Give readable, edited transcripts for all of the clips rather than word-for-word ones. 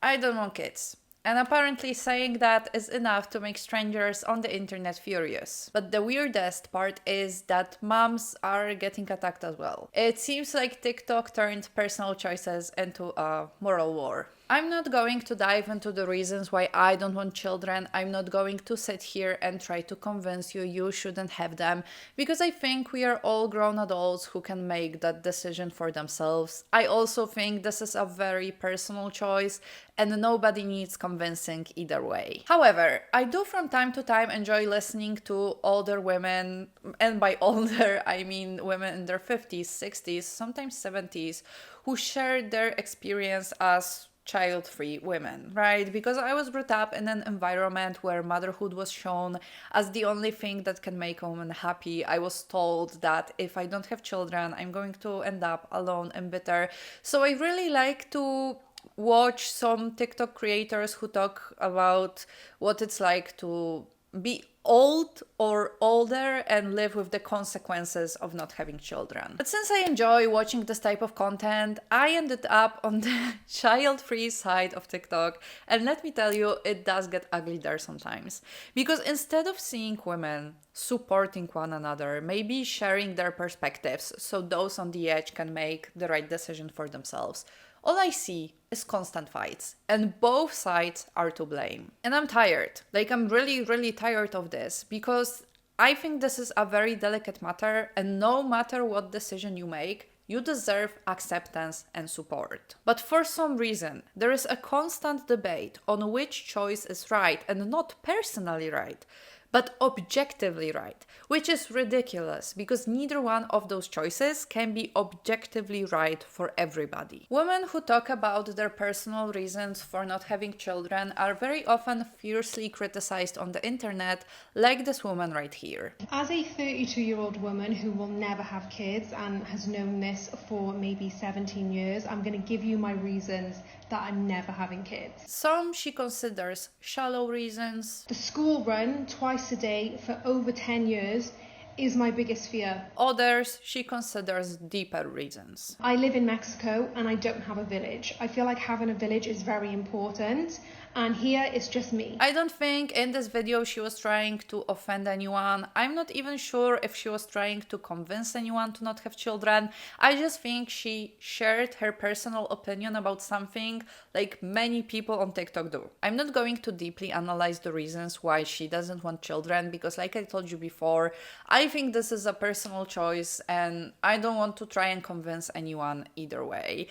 I don't want kids. And apparently saying that is enough to make strangers on the internet furious. But the weirdest part is that moms are getting attacked as well. It seems like TikTok turned personal choices into a moral war. I'm not going to dive into the reasons why I don't want children. I'm not going to sit here and try to convince you shouldn't have them, because I think we are all grown adults who can make that decision for themselves. I also think this is a very personal choice and nobody needs convincing either way. However, I do from time to time enjoy listening to older women, and by older I mean women in their 50s, 60s, sometimes 70s, who share their experience as child-free women, right? Because I was brought up in an environment where motherhood was shown as the only thing that can make a woman happy. I was told that if I don't have children, I'm going to end up alone and bitter. So I really like to watch some TikTok creators who talk about what it's like to be old or older and live with the consequences of not having children. But since I enjoy watching this type of content, I ended up on the child-free side of TikTok, and let me tell you, it does get ugly there sometimes. Because instead of seeing women supporting one another, maybe sharing their perspectives so those on the edge can make the right decision for themselves, all I see is constant fights, and both sides are to blame. And I'm tired. I'm really, really tired of this, because I think this is a very delicate matter, and no matter what decision you make, you deserve acceptance and support. But for some reason, there is a constant debate on which choice is right, and not personally right, but objectively right, which is ridiculous because neither one of those choices can be objectively right for everybody. Women who talk about their personal reasons for not having children are very often fiercely criticized on the internet, like this woman right here. As a 32-year-old woman who will never have kids and has known this for maybe 17 years, I'm going to give you my reasons that I'm never having kids. Some she considers shallow reasons. The school run twice a day for over 10 years is my biggest fear. Others she considers deeper reasons. I live in Mexico and I don't have a village. I feel like having a village is very important, and here it's just me. I don't think in this video she was trying to offend anyone. I'm not even sure if she was trying to convince anyone to not have children. I just think she shared her personal opinion about something like many people on TikTok do. I'm not going to deeply analyze the reasons why she doesn't want children, because like I told you before, I think this is a personal choice and I don't want to try and convince anyone either way.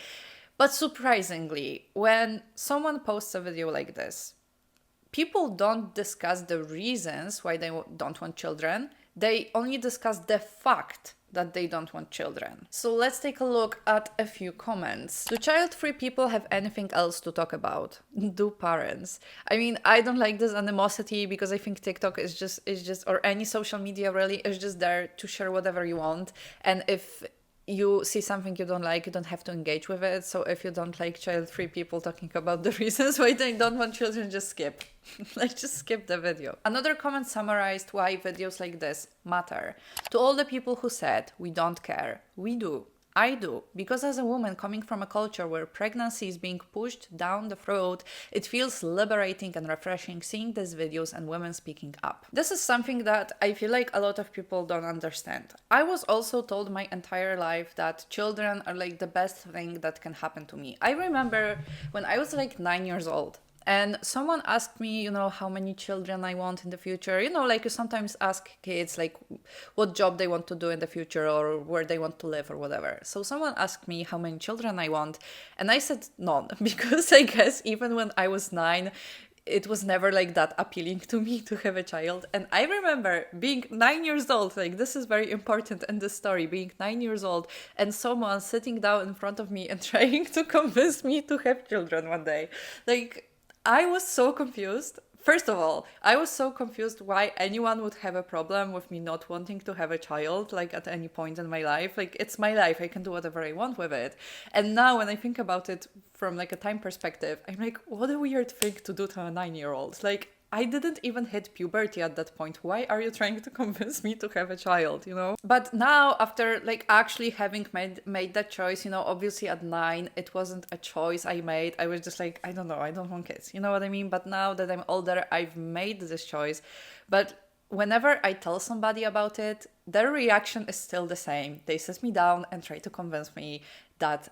But surprisingly, when someone posts a video like this, people don't discuss the reasons why they don't want children. They only discuss the fact that they don't want children. So let's take a look at a few comments. Do child-free people have anything else to talk about? Do parents? I mean, I don't like this animosity because I think TikTok is just, or any social media really, is just there to share whatever you want. And if you see something you don't like, you don't have to engage with it. So if you don't like child-free people talking about the reasons why they don't want children, just skip. Just skip the video. Another comment summarized why videos like this matter. To all the people who said, we don't care, we do. I do, because as a woman coming from a culture where pregnancy is being pushed down the throat, it feels liberating and refreshing seeing these videos and women speaking up. This is something that I feel like a lot of people don't understand. I was also told my entire life that children are like the best thing that can happen to me. I remember when I was like 9 years old, and someone asked me, how many children I want in the future. Like you sometimes ask kids, like, what job they want to do in the future or where they want to live or whatever. So someone asked me how many children I want, and I said none, because I guess even when I was 9, it was never like that appealing to me to have a child. And I remember being 9 years old, like this is very important in this story, being 9 years old and someone sitting down in front of me and trying to convince me to have children one day. Like, I was so confused. First of all, I was so confused why anyone would have a problem with me not wanting to have a child, like at any point in my life. Like, it's my life, I can do whatever I want with it. And now when I think about it from like a time perspective, I'm like, what a weird thing to do to a 9-year-old. Like, I didn't even hit puberty at that point. Why are you trying to convince me to have a child, you know? But now, after like actually having made that choice, you know, obviously at 9, it wasn't a choice I made. I was just like, I don't know, I don't want kids. You know what I mean? But now that I'm older, I've made this choice. But whenever I tell somebody about it, their reaction is still the same. They sit me down and try to convince me that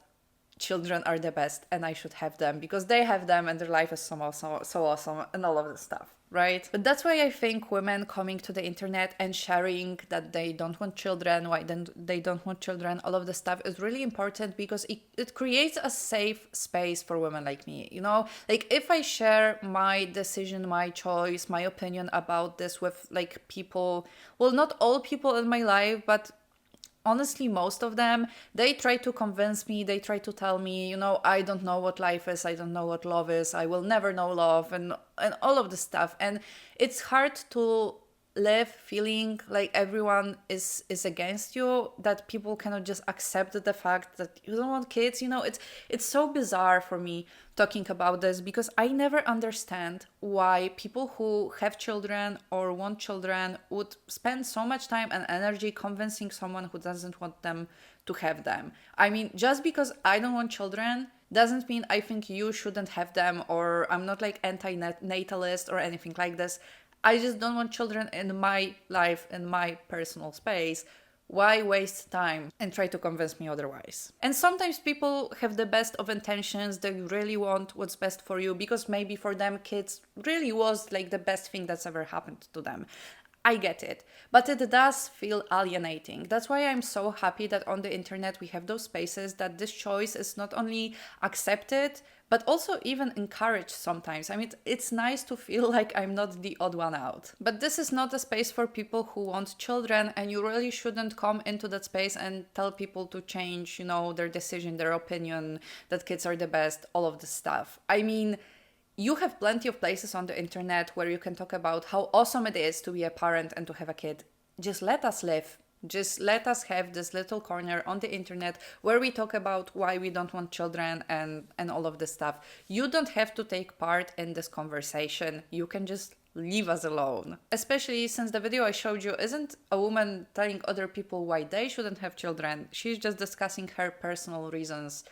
children are the best and I should have them because they have them and their life is so awesome and all of this stuff, right? But that's why I think women coming to the internet and sharing that they don't want children, why they don't want children, all of this stuff is really important because it creates a safe space for women like me, you know? Like if I share my decision, my choice, my opinion about this with like people, well, not all people in my life, but honestly, most of them, they try to convince me, they try to tell me, you know, I don't know what life is, I don't know what love is, I will never know love, and all of this stuff. And it's hard to live feeling like everyone is against you, that people cannot just accept the fact that you don't want kids. You know, it's so bizarre for me talking about this because I never understand why people who have children or want children would spend so much time and energy convincing someone who doesn't want them to have them. I mean, just because I don't want children doesn't mean I think you shouldn't have them, or I'm not like anti-natalist or anything like this. I just don't want children in my life, in my personal space. Why waste time and try to convince me otherwise? And sometimes people have the best of intentions. They really want what's best for you because maybe for them kids really was like the best thing that's ever happened to them. I get it, but it does feel alienating. That's why I'm so happy that on the internet we have those spaces that this choice is not only accepted, but also even encouraged sometimes. I mean, it's nice to feel like I'm not the odd one out. But this is not a space for people who want children, and you really shouldn't come into that space and tell people to change, you know, their decision, their opinion, that kids are the best, all of this stuff. I mean, you have plenty of places on the internet where you can talk about how awesome it is to be a parent and to have a kid. Just let us live. Just let us have this little corner on the internet where we talk about why we don't want children and all of this stuff. You don't have to take part in this conversation. You can just leave us alone. Especially since the video I showed you isn't a woman telling other people why they shouldn't have children. She's just discussing her personal reasons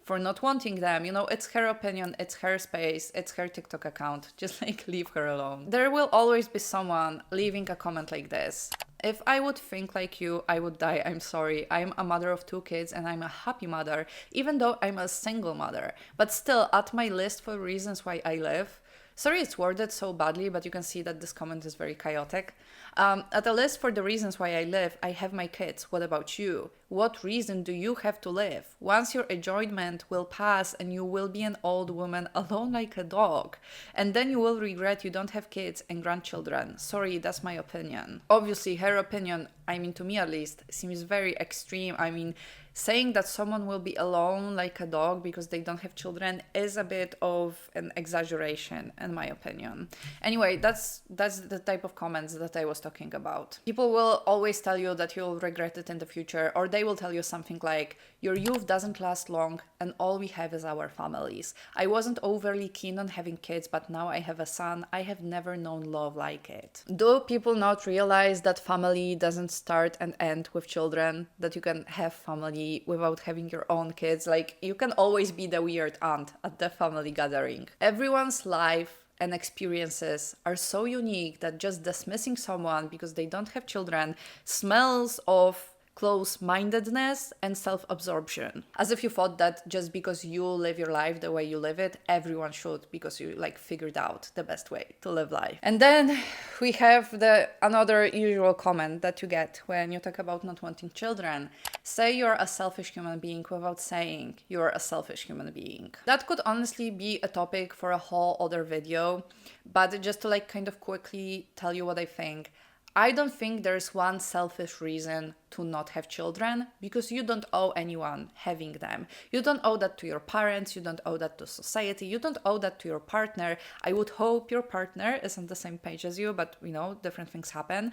for not wanting them. You know, it's her opinion, it's her space, it's her TikTok account. Just like leave her alone. There will always be someone leaving a comment like this. If I would think like you, I would die. I'm sorry. I'm a mother of 2 kids and I'm a happy mother, even though I'm a single mother. But still, at my list for reasons why I live, sorry it's worded so badly, but you can see that this comment is very chaotic. At the list for the reasons why I live, I have my kids. What about you? What reason do you have to live? Once your enjoyment will pass and you will be an old woman alone like a dog. And then you will regret you don't have kids and grandchildren. Sorry, that's my opinion. Obviously, her opinion, I mean, to me at least, seems very extreme. I mean, saying that someone will be alone like a dog because they don't have children is a bit of an exaggeration, in my opinion. Anyway, that's the type of comments that I was talking about. People will always tell you that you'll regret it in the future, or they will tell you something like, your youth doesn't last long and all we have is our families. I wasn't overly keen on having kids, but now I have a son. I have never known love like it. Do people not realize that family doesn't start and end with children? That you can have family without having your own kids? Like, you can always be the weird aunt at the family gathering. Everyone's life and experiences are so unique that just dismissing someone because they don't have children smells of close-mindedness and self-absorption. As if you thought that just because you live your life the way you live it, everyone should, because you like figured out the best way to live life. And then we have another usual comment that you get when you talk about not wanting children. Say you're a selfish human being without saying you're a selfish human being. That could honestly be a topic for a whole other video, but just to like kind of quickly tell you what I think. I don't think there's one selfish reason to not have children, because you don't owe anyone having them. You don't owe that to your parents, you don't owe that to society, you don't owe that to your partner. I would hope your partner is on the same page as you, but you know, different things happen.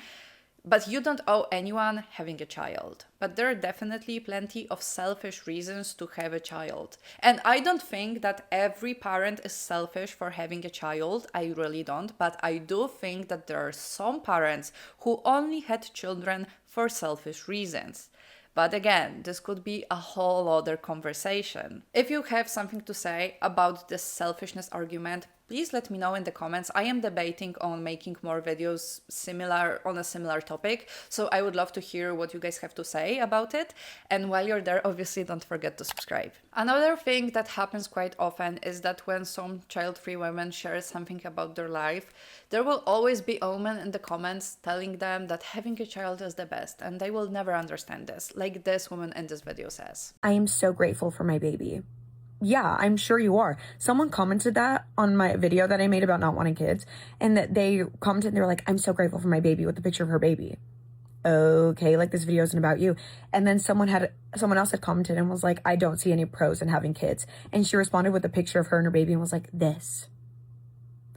But you don't owe anyone having a child. But there are definitely plenty of selfish reasons to have a child. And I don't think that every parent is selfish for having a child. I really don't. But I do think that there are some parents who only had children for selfish reasons. But again, this could be a whole other conversation. If you have something to say about this selfishness argument, please let me know in the comments. I am debating on making more videos on a similar topic, so I would love to hear what you guys have to say about it. And while you're there, obviously don't forget to subscribe. Another thing that happens quite often is that when some child-free women share something about their life, there will always be a woman in the comments telling them that having a child is the best, and they will never understand this, like this woman in this video says. I am so grateful for my baby. Yeah, I'm sure you are. Someone commented that on my video that I made about not wanting kids, and that they commented and they were like, I'm so grateful for my baby, with the picture of her baby. Okay, like this video isn't about you. And then someone else had commented and was like, I don't see any pros in having kids. And she responded with a picture of her and her baby and was like, this.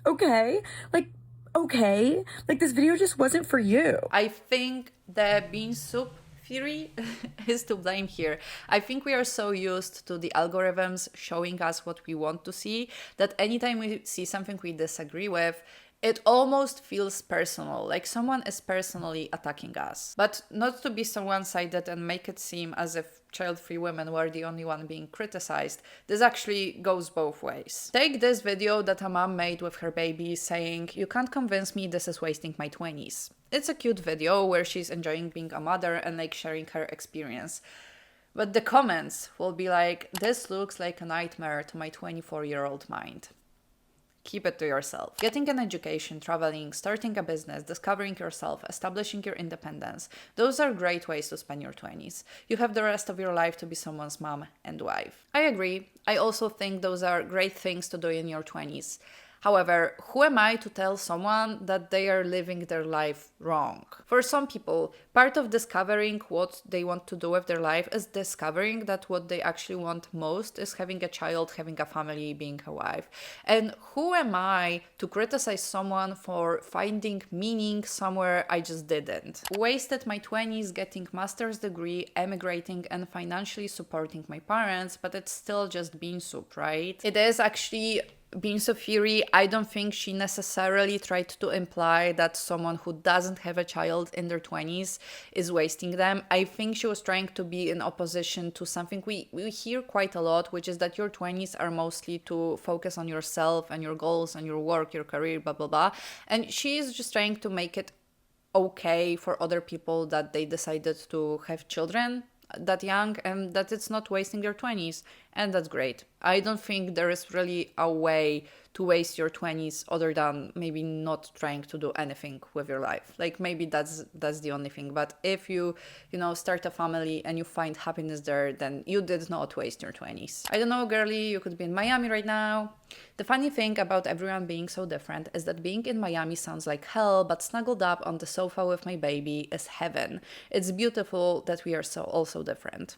Okay, like this video just wasn't for you. I think the bean soup theory is to blame here. I think we are so used to the algorithms showing us what we want to see that anytime we see something we disagree with, it almost feels personal, like someone is personally attacking us. But not to be so one-sided and make it seem as if child-free women were the only one being criticized, this actually goes both ways. Take this video that a mom made with her baby saying, "You can't convince me this is wasting my 20s. It's a cute video where she's enjoying being a mother and like sharing her experience. But the comments will be like, this looks like a nightmare to my 24-year-old mind. Keep it to yourself. Getting an education, traveling, starting a business, discovering yourself, establishing your independence, those are great ways to spend your 20s. You have the rest of your life to be someone's mom and wife." I agree. I also think those are great things to do in your 20s. However, who am I to tell someone that they are living their life wrong? For some people, part of discovering what they want to do with their life is discovering that what they actually want most is having a child, having a family, being a wife. And who am I to criticize someone for finding meaning somewhere I just didn't? Wasted my 20s getting master's degree, emigrating, and financially supporting my parents, but it's still just bean soup, right? It is actually bean soup theory. I don't think she necessarily tried to imply that someone who doesn't have a child in their 20s is wasting them. I think she was trying to be in opposition to something we hear quite a lot, which is that your 20s are mostly to focus on yourself and your goals and your work, your career, blah, blah, blah. And she is just trying to make it okay for other people that they decided to have children that young and that it's not wasting their 20s, and that's great. I don't think there is really a way to waste your 20s other than maybe not trying to do anything with your life. Like maybe that's the only thing. But if you start a family and you find happiness there, then you did not waste your 20s. I don't know, girly, you could be in Miami right now. The funny thing about everyone being so different is that being in Miami sounds like hell, but snuggled up on the sofa with my baby is heaven. It's beautiful that we are all so different.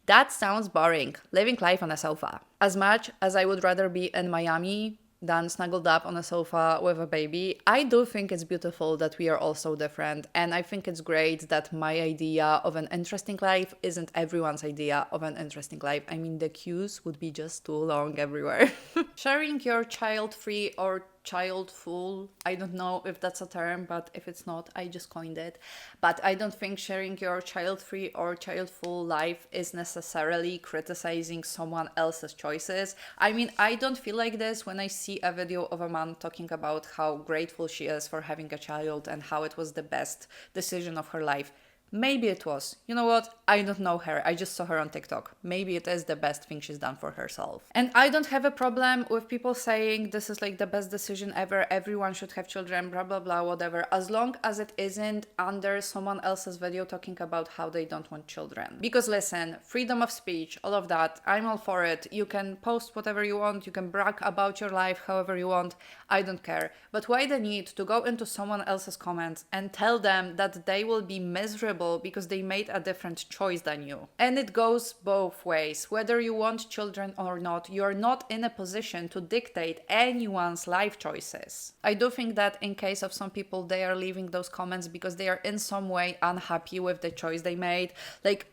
That sounds boring, living life on a sofa. As much as I would rather be in Miami than snuggled up on a sofa with a baby, I do think it's beautiful that we are all so different, and I think it's great that my idea of an interesting life isn't everyone's idea of an interesting life. I mean, the queues would be just too long everywhere. Sharing your child-free or childful, I don't know if that's a term, but if it's not, I just coined it. But I don't think sharing your child-free or childful life is necessarily criticizing someone else's choices. I mean, I don't feel like this when I see a video of a mom talking about how grateful she is for having a child and how it was the best decision of her life. Maybe it was. You know what? I don't know her. I just saw her on TikTok. Maybe it is the best thing she's done for herself. And I don't have a problem with people saying this is like the best decision ever, everyone should have children, blah, blah, blah, whatever, as long as it isn't under someone else's video talking about how they don't want children. Because listen, freedom of speech, all of that, I'm all for it. You can post whatever you want, you can brag about your life however you want, I don't care. But why the need to go into someone else's comments and tell them that they will be miserable miserable because they made a different choice than you. And it goes both ways. Whether you want children or not, you're not in a position to dictate anyone's life choices. I do think that in case of some people, they are leaving those comments because they are in some way unhappy with the choice they made. Like,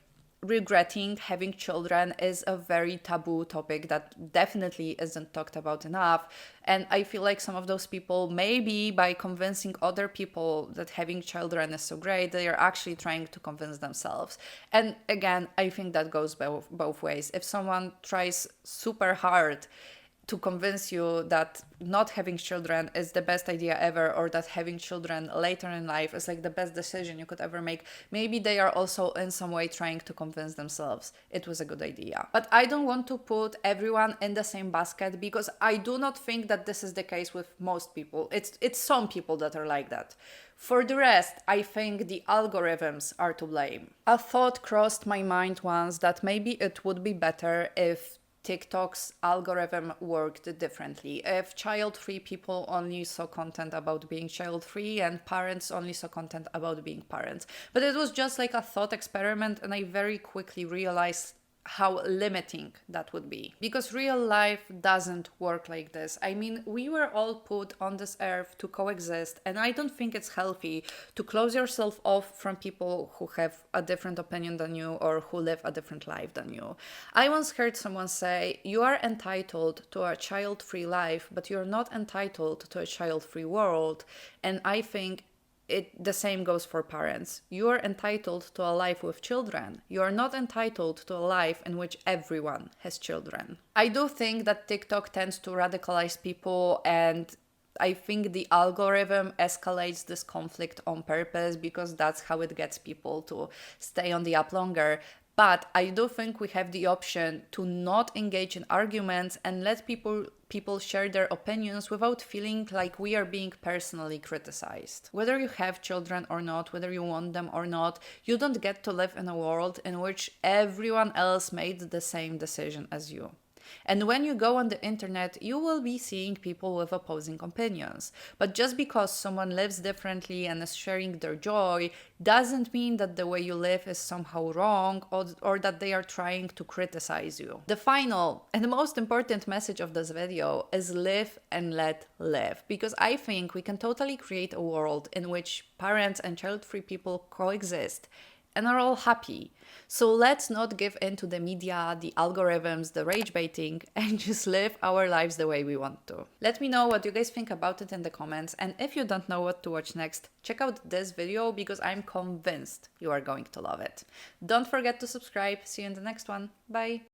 regretting having children is a very taboo topic that definitely isn't talked about enough. And I feel like some of those people, maybe by convincing other people that having children is so great, they are actually trying to convince themselves. And again, I think that goes both ways. If someone tries super hard to convince you that not having children is the best idea ever, or that having children later in life is like the best decision you could ever make, maybe they are also in some way trying to convince themselves it was a good idea. But I don't want to put everyone in the same basket, because I do not think that this is the case with most people. It's some people that are like that. For the rest, I think the algorithms are to blame. A thought crossed my mind once that maybe it would be better if TikTok's algorithm worked differently. If child-free people only saw content about being child-free and parents only saw content about being parents. But it was just like a thought experiment, and I very quickly realized how limiting that would be, because real life doesn't work like this. I mean, we were all put on this earth to coexist, and I don't think it's healthy to close yourself off from people who have a different opinion than you or who live a different life than you. I once heard someone say, you are entitled to a child-free life, but you're not entitled to a child-free world. And I think the same goes for parents. You are entitled to a life with children. You are not entitled to a life in which everyone has children. I do think that TikTok tends to radicalize people, and I think the algorithm escalates this conflict on purpose because that's how it gets people to stay on the app longer. But I do think we have the option to not engage in arguments and let people share their opinions without feeling like we are being personally criticized. Whether you have children or not, whether you want them or not, you don't get to live in a world in which everyone else made the same decision as you. And when you go on the internet, you will be seeing people with opposing opinions. But just because someone lives differently and is sharing their joy doesn't mean that the way you live is somehow wrong, or that they are trying to criticize you. The final and the most important message of this video is live and let live. Because I think we can totally create a world in which parents and child-free people coexist and are all happy. So let's not give in to the media, the algorithms, the rage baiting, and just live our lives the way we want to. Let me know what you guys think about it in the comments, and if you don't know what to watch next, check out this video because I'm convinced you are going to love it. Don't forget to subscribe. See you in the next one. Bye!